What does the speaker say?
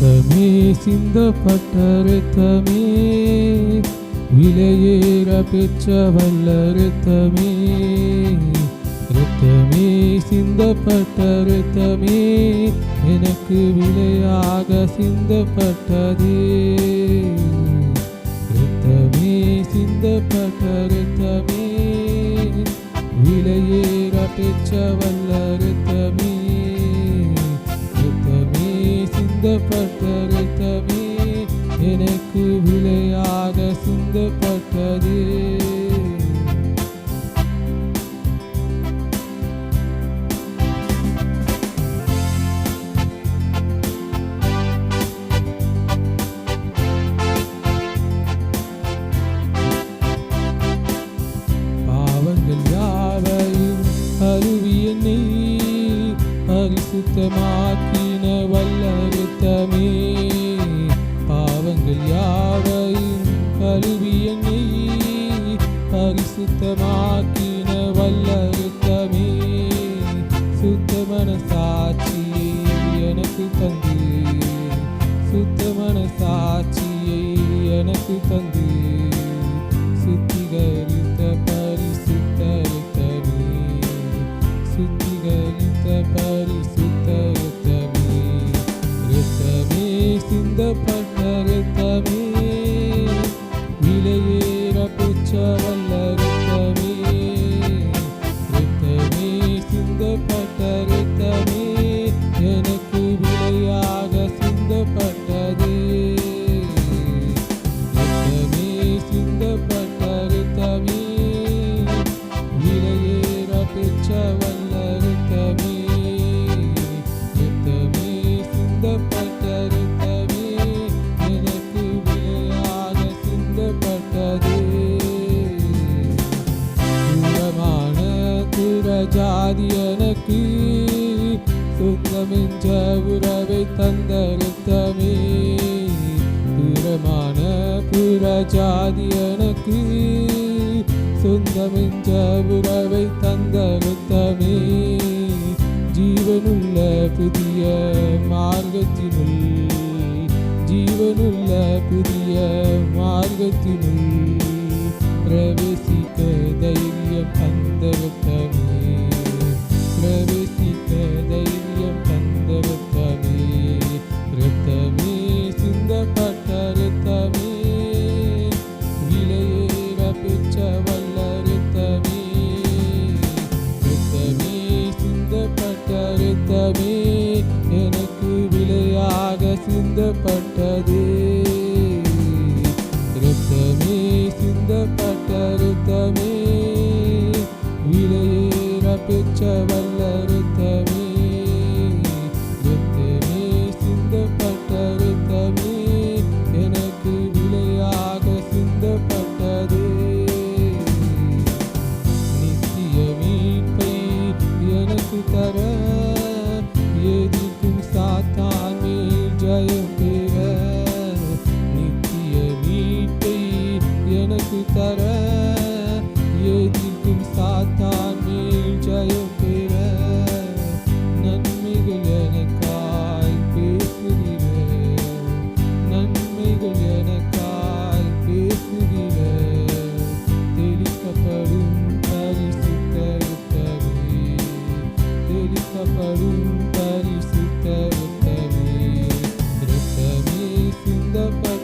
இரத்தமே சிந்தப்பட்ட இரத்தமே, விலையேற பெற்ற வல்ல இரத்தமே. இரத்தமே சிந்தப்பட்ட இரத்தமே, எனக்கு விலையாக சிந்தப்பட்டதே. இரத்தமே சிந்தப்பட்ட இரத்தமே, விலையேற பெற்ற வல்ல இரத்தமே. இரத்தமே சிந்தப்பட்ட இரத்தமே, எனக்கு விலையாக சிந்தப்பட்டதே. பாவங்கள் யாவையும் அருவி என்னை பரிசுத்தமாக்கின வல்ல இரத்தமே. பாவங்கள் யாவையும் கழுவி என்னை பரிசுத்தமாக்கின வல்ல இரத்தமே. சுத்த மனசாட்சியை எனக்கு தந்து, சுத்த மனசாட்சியை எனக்கு தந்து, சுத்திகரித்த பரிசுத்த இரத்தமே, சுத்திகரித்த பரிசுத்த இரத்தமே. இரத்தமே சிந்தப்பட்ட இரத்தமே, விலையேற பெற்ற வல்ல இரத்தமே. இரத்தமே சிந்தப்பட்ட இரத்தமே, எனக்கு விலையாக சிந்தப்பட்டதே. இரத்தமே சிந்தப்பட்ட இரத்தமே, விலையேற பெற்ற வல்ல இரத்தமே. இரத்தமே சிந்தப்பட்ட இரத்தமே, எனக்கு விலையாக சிந்தப்பட்டதே. தூரமான துரஜாதி எனக்கு சொந்தமென்ற உறவை தந்த இரத்தமே. தூரமான புறஜாதி எனக்கு சொந்தமென்ற உறவை தந்த இரத்தமே. ஜீவனுள்ள புதிய மார்க்கத்தினுள், ஜீவனுள்ள புதிய மார்க்கத்தினுள் பிரவேசிக்க தைரியம் தந்த இரத்தமே. பிரவேசிக்க தைரியம் தந்த இரத்தமே. இரத்தமே சிந்தப்பட்ட இரத்தமே, விலையேற பெற்ற வல்ல இரத்தமே. இரத்தமே சிந்தப்பட்ட இரத்தமே, எனக்கு விலையாக சிந்தப்பட்டதே. இரத்தமே சிந்தப்பட்ட இரத்தமே, விலையேற பெற்ற வல்ல இரத்தமே. இரத்தமே சிந்தப்பட்ட இரத்தமே, எனக்கு விலையாக சிந்தப்பட்டதே. நித்திய மீட்பை எனக்கு தர, எதிர்க்கும் சாத்தான் மேல் ஜெயம் பெற. நித்திய மீட்பை எனக்கு தர, எதிர்க்கும் சாத்தான் மேல் ஜெயம் பெற. நன்மைகள் எனக்காய் பேசுகிற, நன்மைகள் எனக்காய் பேசுகிற, தெளிக்கப்படும் பரிசுத்த இரத்தமே, தெளிக்கப்படும் பரிசுத்த இரத்தமே. இரத்தமே சிந்தப்பட்ட